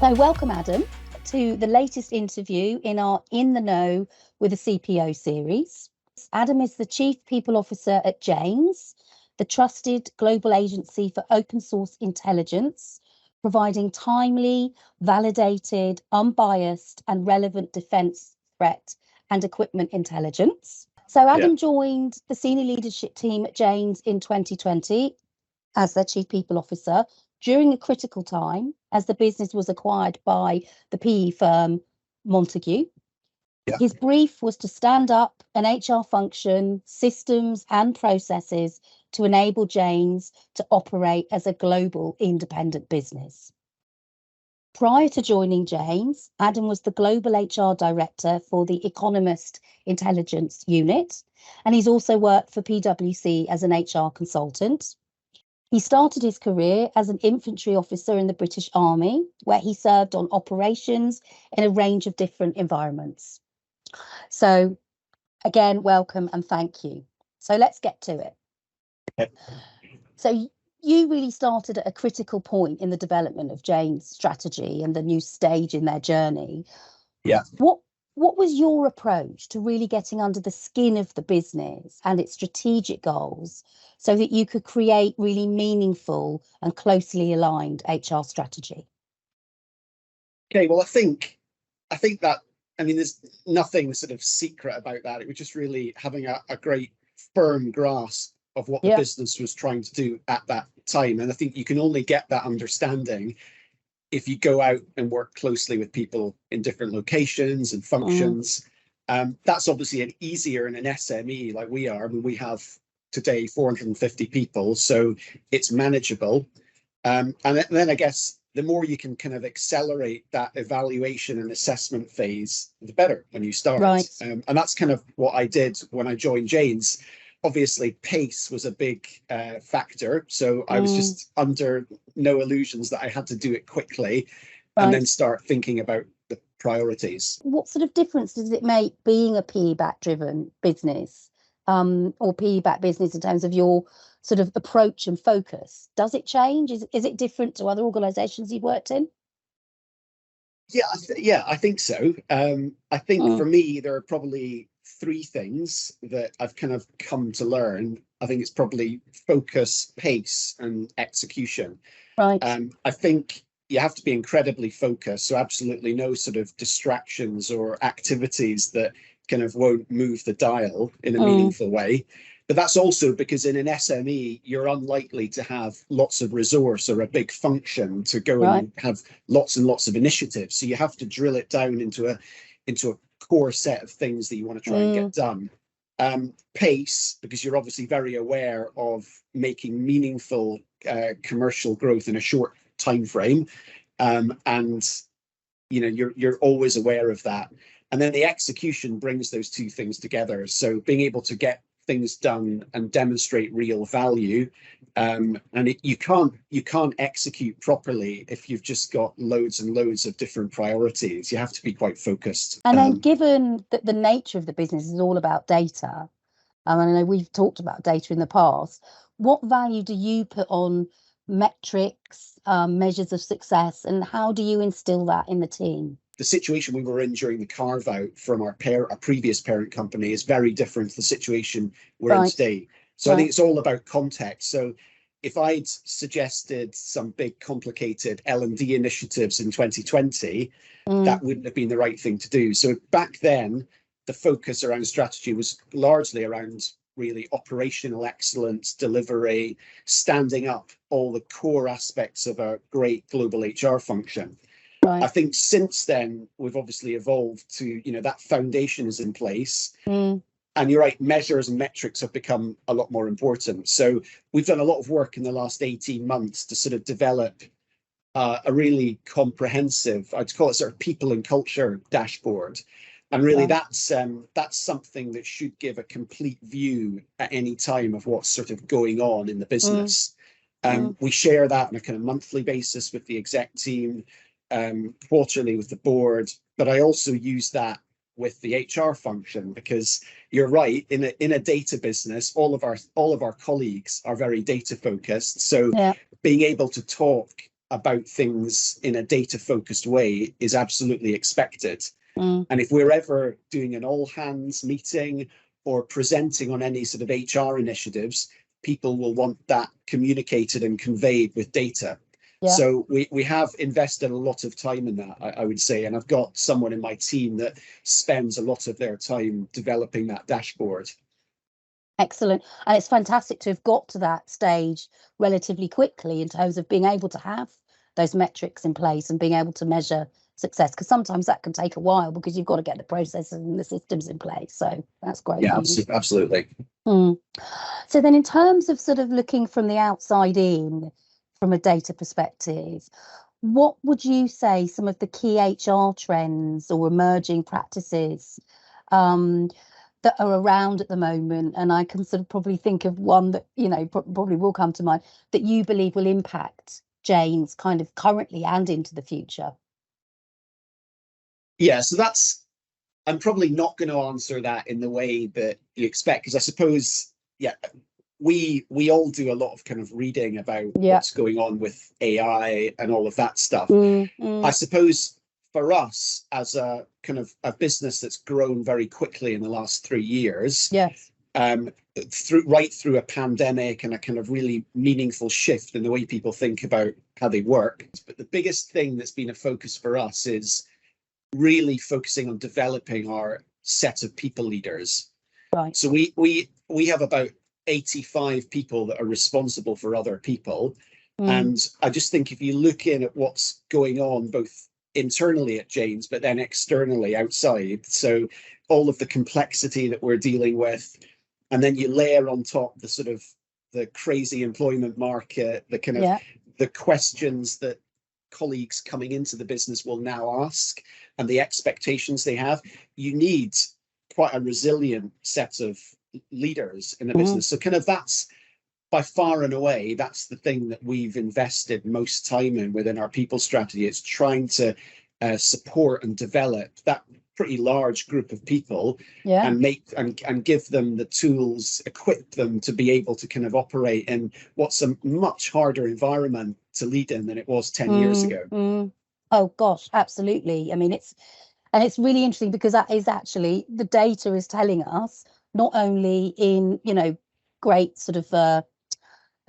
So welcome, Adam, to the latest interview in our In the Know with a CPO series. Adam is the Chief People Officer at Janes, the trusted global agency for open source intelligence, providing timely, validated, unbiased and relevant defence, threat and equipment intelligence. So Adam joined the senior leadership team at Janes in 2020 as their Chief People Officer during a critical time as the business was acquired by the PE firm Montague. His brief was to stand up an HR function, systems and processes to enable Janes to operate as a global independent business. Prior to joining Janes, Adam was the Global HR Director for the Economist Intelligence Unit, and he's also worked for PwC as an HR consultant. He started his career as an infantry officer in the British Army, where he served on operations in a range of different environments. So, again, welcome and thank you. So let's get to it. So you really started at a critical point in the development of Jane's strategy and the new stage in their journey. What was your approach to really getting under the skin of the business and its strategic goals so that you could create really meaningful and closely aligned HR strategy? Okay, well, I think that, there's nothing sort of secret about that. It was just really having a great firm grasp of what the business was trying to do at that time. And I think you can only get that understanding if you go out and work closely with people in different locations and functions. That's obviously easier in an SME like we are. I mean, we have today 450 people, so it's manageable. And then I guess the more you can kind of accelerate that evaluation and assessment phase, the better when you start. Right. And that's kind of what I did when I joined Janes. Obviously, pace was a big factor. So I was just under no illusions that I had to do it quickly and then start thinking about the priorities. What sort of difference does it make being a PE-backed driven business or PE-backed business in terms of your sort of approach and focus? Does it change? Is it different to other organisations you've worked in? Yeah, I think so. I think for me, there are probably three things that I've kind of come to learn. I think it's probably focus, pace, and execution. Right. I think you have to be incredibly focused, so absolutely no sort of distractions or activities that kind of won't move the dial in a meaningful way. But that's also because in an SME, you're unlikely to have lots of resource or a big function to go and have lots and lots of initiatives. So you have to drill it down into a core set of things that you want to try and get done. Pace, because you're obviously very aware of making meaningful commercial growth in a short time frame, and you're always aware of that. And then the execution brings those two things together. So being able to get things done and demonstrate real value, you can't execute properly if you've just got loads and loads of different priorities. You have to be quite focused. And then given that the nature of the business is all about data, I know we've talked about data in the past, what value do you put on metrics, measures of success, and how do you instill that in the team? The situation we were in during the carve out from our previous parent company is very different to the situation we're in today. So I think it's all about context. So if I'd suggested some big complicated L&D initiatives in 2020, that wouldn't have been the right thing to do. So back then, the focus around strategy was largely around really operational excellence, delivery, standing up all the core aspects of a great global HR function. I think since then, we've obviously evolved to, that foundation is in place. And you're right, measures and metrics have become a lot more important. So we've done a lot of work in the last 18 months to sort of develop a really comprehensive, I'd call it sort of people and culture dashboard. And really that's something that should give a complete view at any time of what's sort of going on in the business. We share that on a kind of monthly basis with the exec team, quarterly with the board, but I also use that with the HR function, because you're right, in a data business, all of our colleagues are very data focused. So being able to talk about things in a data focused way is absolutely expected. Mm. And if we're ever doing an all hands meeting or presenting on any sort of HR initiatives, people will want that communicated and conveyed with data. Yeah. So we have invested a lot of time in that, I would say. And I've got someone in my team that spends a lot of their time developing that dashboard. Excellent. And it's fantastic to have got to that stage relatively quickly in terms of being able to have those metrics in place and being able to measure success, because sometimes that can take a while because you've got to get the processes and the systems in place. So that's great. Yeah, absolutely. So then in terms of sort of looking from the outside in, from a data perspective, what would you say some of the key HR trends or emerging practices that are around at the moment? And I can sort of probably think of one that, you know, probably will come to mind that you believe will impact Jane's kind of currently and into the future. Yeah, so I'm probably not going to answer that in the way that you expect, because I suppose, yeah, we all do a lot of kind of reading about what's going on with AI and all of that stuff. I suppose for us, as a kind of a business that's grown very quickly in the last 3 years, through a pandemic and a kind of really meaningful shift in the way people think about how they work. But the biggest thing that's been a focus for us is really focusing on developing our set of people leaders. Right. So we have about 85 people that are responsible for other people. And I just think if you look in at what's going on, both internally at Jane's, but then externally outside, so all of the complexity that we're dealing with, and then you layer on top the sort of the crazy employment market, the kind of the questions that colleagues coming into the business will now ask and the expectations they have, you need quite a resilient set of leaders in the business. So kind of that's by far and away, that's the thing that we've invested most time in within our people strategy. It's trying to support and develop that pretty large group of people and make and give them the tools, equip them to be able to kind of operate in what's a much harder environment to lead in than it was 10 years ago. Oh gosh, absolutely. I mean, it's really interesting because that is actually, the data is telling us, not only in, you know, great sort of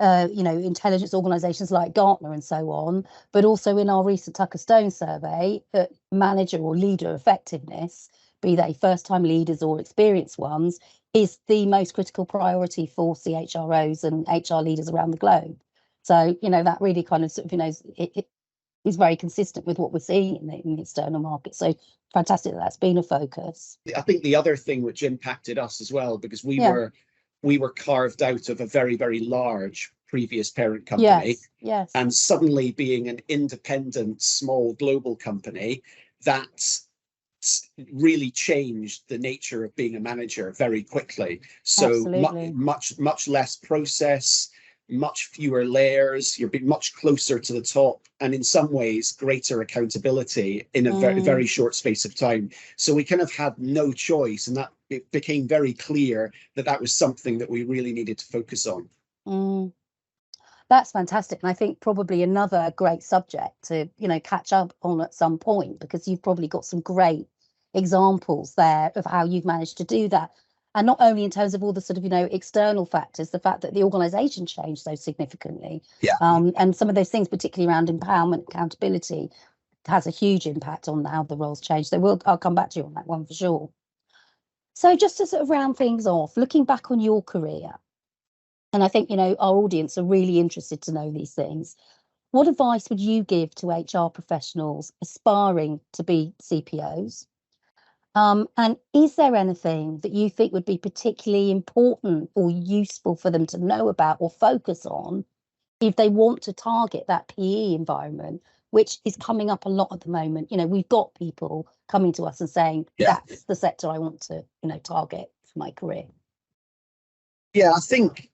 you know, intelligence organizations like Gartner and so on, but also in our recent Tucker Stone survey, that manager or leader effectiveness, be they first-time leaders or experienced ones, is the most critical priority for CHROs and HR leaders around the globe. So, you know, that really kind of sort of, you know, it is very consistent with what we're seeing in the external market. So fantastic that that's been a focus. I think the other thing which impacted us as well, because we were carved out of a very, very large previous parent company. Yes. And suddenly being an independent, small global company, that's really changed the nature of being a manager very quickly. So much less process, much fewer layers, you're being much closer to the top, and in some ways greater accountability in a very, very short space of time. So we kind of had no choice, and that it became very clear that that was something that we really needed to focus on. That's fantastic. And I think probably another great subject to, you know, catch up on at some point, because you've probably got some great examples there of how you've managed to do that. And not only in terms of all the sort of, you know, external factors, the fact that the organisation changed so significantly. And some of those things, particularly around empowerment, accountability, has a huge impact on how the roles change. So I'll come back to you on that one for sure. So just to sort of round things off, looking back on your career, and I think, you know, our audience are really interested to know these things, what advice would you give to HR professionals aspiring to be CPOs? And is there anything that you think would be particularly important or useful for them to know about or focus on if they want to target that PE environment, which is coming up a lot at the moment? You know, we've got people coming to us and saying, that's the sector I want to, you know, target for my career. Yeah, I think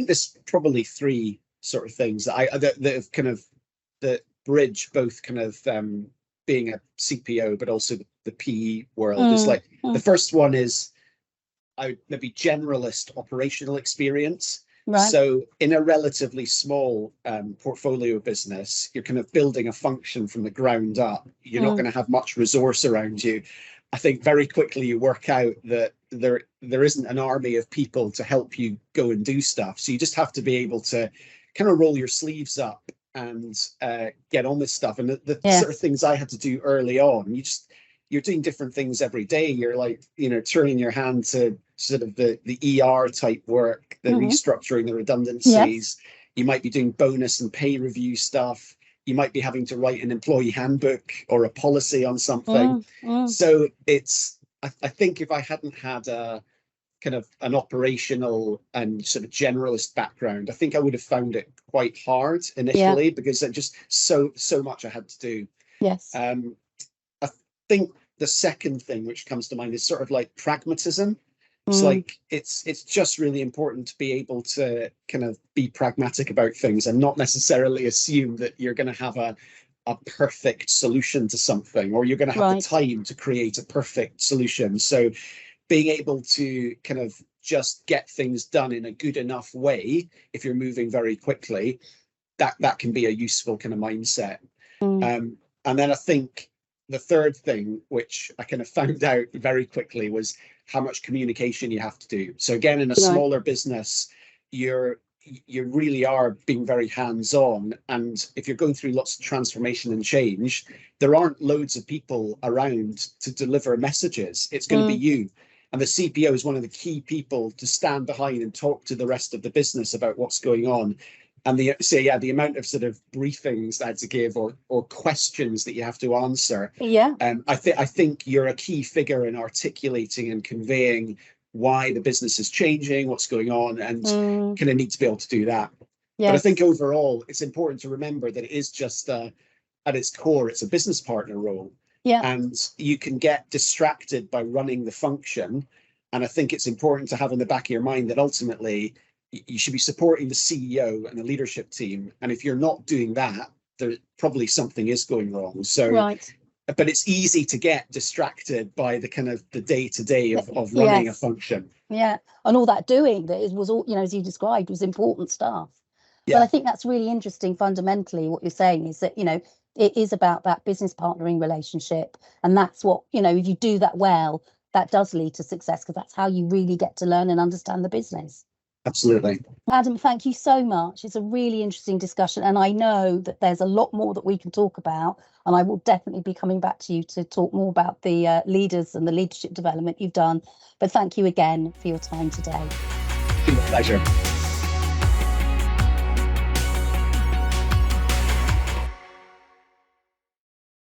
there's probably three sort of things that have kind of that bridge both kind of being a CPO, but also the PE world. Is like the first one is maybe generalist operational experience. So in a relatively small portfolio business, you're kind of building a function from the ground up. You're not going to have much resource around you. I think very quickly you work out that there isn't an army of people to help you go and do stuff. So you just have to be able to kind of roll your sleeves up and get on with stuff. And the sort of things I had to do early on, you're doing different things every day. You're like, turning your hand to sort of the ER type work, the restructuring, the redundancies. You might be doing bonus and pay review stuff. You might be having to write an employee handbook or a policy on something. So I think if I hadn't had a kind of an operational and sort of generalist background, I think I would have found it quite hard initially because there's just so much I had to do. Yes. I think the second thing which comes to mind is sort of like pragmatism. It's like it's just really important to be able to kind of be pragmatic about things and not necessarily assume that you're going to have a perfect solution to something, or you're going to have the time to create a perfect solution. So being able to kind of just get things done in a good enough way, if you're moving very quickly, that can be a useful kind of mindset. And then I think the third thing, which I kind of found out very quickly, was how much communication you have to do. So again, in a smaller business, you really are being very hands-on. And if you're going through lots of transformation and change, there aren't loads of people around to deliver messages. It's going to be you. And the CPO is one of the key people to stand behind and talk to the rest of the business about what's going on. And the amount of sort of briefings that I had to give or questions that you have to answer. I think you're a key figure in articulating and conveying why the business is changing, what's going on, and kind of need to be able to do that. But I think overall, it's important to remember that it is just at its core, it's a business partner role. And you can get distracted by running the function. And I think it's important to have in the back of your mind that ultimately you should be supporting the CEO and the leadership team. And if you're not doing that, there probably something is going wrong. So, but it's easy to get distracted by the kind of the day-to-day of running a function. And all that doing that was all, as you described, was important stuff. But I think that's really interesting. Fundamentally, what you're saying is that, it is about that business partnering relationship. And that's what, if you do that well, that does lead to success, because that's how you really get to learn and understand the business. Absolutely. Adam, thank you so much. It's a really interesting discussion. And I know that there's a lot more that we can talk about. And I will definitely be coming back to you to talk more about the leaders and the leadership development you've done. But thank you again for your time today. It's been a pleasure.